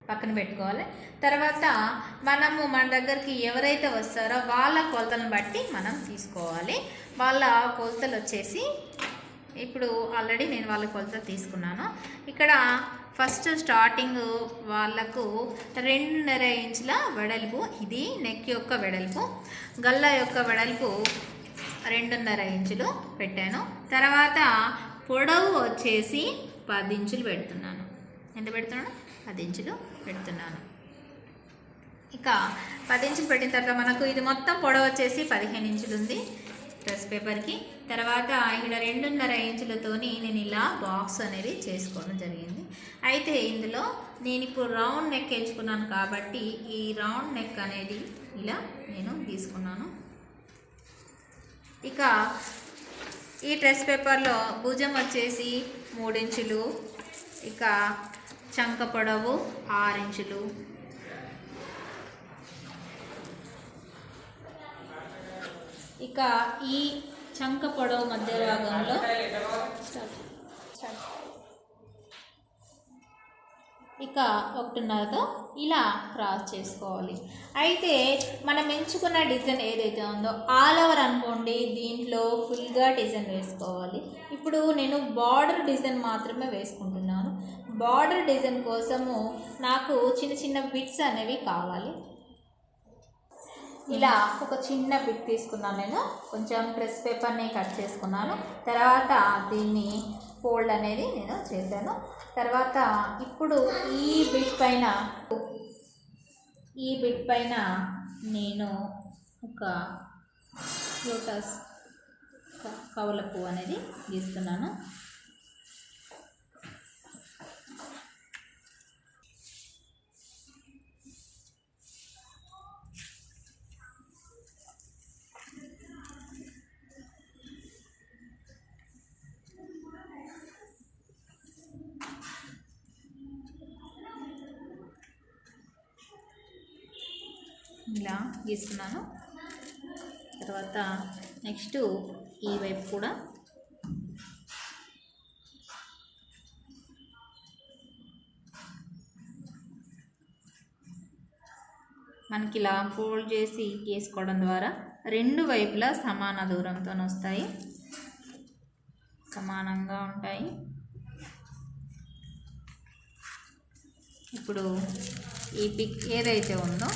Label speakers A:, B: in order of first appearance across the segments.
A: పక్కన పెట్టుకోవాలి. తర్వాత మనము మన దగ్గరికి ఎవరైతే వస్తారో వాళ్ళ కొలతలను బట్టి మనం తీసుకోవాలి. వాళ్ళ కొలతలు వచ్చేసి ఇప్పుడు ఆల్రెడీ నేను వాళ్ళ కొలతలు తీసుకున్నాను. ఇక్కడ ఫస్ట్ స్టార్టింగ్ వాళ్ళకు 2.5 ఇంచుల వెడల్పు, ఇది నెక్ యొక్క వెడల్పు, గల్ల యొక్క వెడల్పు 2.5 ఇంచులు పెట్టాను. తర్వాత పొడవు వచ్చేసి 10 ఇంచులు పెడుతున్నాను. ఎంత పెడుతున్నాను? 10 ఇంచులు పెడుతున్నాను. ఇక 10 ఇంచులు పెట్టిన తర్వాత మనకు ఇది మొత్తం పొడవు వచ్చేసి 15 ఇంచులు ఉంది డ్రెస్ పేపర్కి. తర్వాత ఇక్కడ 2.5 ఇంచులతోని నేను ఇలా బాక్స్ అనేది చేసుకోవడం జరిగింది. అయితే ఇందులో నేను ఇప్పుడు రౌండ్ నెక్ ఎంచుకున్నాను కాబట్టి ఈ రౌండ్ నెక్ అనేది ఇలా నేను తీసుకున్నాను. ఇక ఈ డ్రెస్ పేపర్లో భుజం వచ్చేసి 3 ఇంచులు, ఇక చంక పొడవు 6 ఇంచులు, ఇక ఈ చంక పొడవు మధ్య భాగంలో ఇక 1.5తో ఇలా క్రాస్ చేసుకోవాలి. అయితే మనం ఎంచుకున్న డిజైన్ ఏదైతే ఉందో ఆల్ ఓవర్ అనుకోండి, దీంట్లో ఫుల్గా డిజైన్ వేసుకోవాలి. ఇప్పుడు నేను బార్డర్ డిజైన్ మాత్రమే వేసుకుంటున్నాను. బార్డర్ డిజైన్ కోసము నాకు చిన్న చిన్న బిట్స్ అనేవి కావాలి. ఇలా ఒక చిన్న బిట్ తీసుకున్నాను. నేను కొంచెం డ్రెస్ పేపర్ని కట్ చేసుకున్నాను. తర్వాత దీన్ని ఫోల్డ్ అనేది నేను చేశాను. తర్వాత ఇప్పుడు ఈ బిట్ పైన నేను ఒక లోటస్ కవల పువ్వు అనేది గీస్తున్నాను. ఇలా గీస్తున్నాను. తర్వాత నెక్స్ట్ ఈ వైపు కూడా మనకి ఇలా ఫోల్డ్ చేసి గీసుకోవడం ద్వారా 2 వైపులా సమాన దూరంతో వస్తాయి, సమానంగా ఉంటాయి. ఇప్పుడు ఈ పిక్ ఏదైతే ఉందో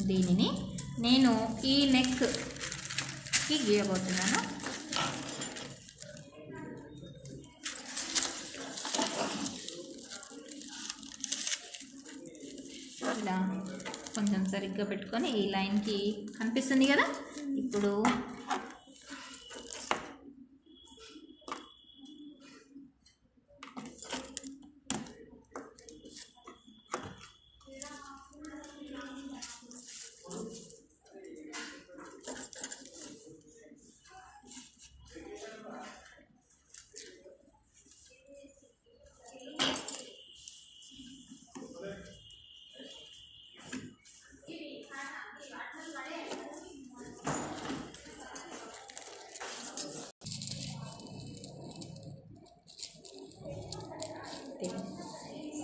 A: దీనిని నేను ఈ నెక్కి గీయబోతున్నాను. ఇలా కొంచెం సరిగ్గా పెట్టుకొని ఈ లైన్కి కనిపిస్తుంది కదా. ఇప్పుడు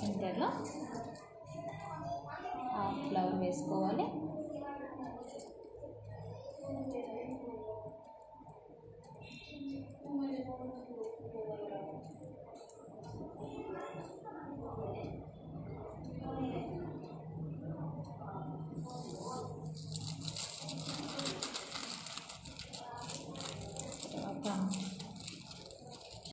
A: సెంటర్లో ఫ్లవర్ వేసుకోవాలి. తర్వాత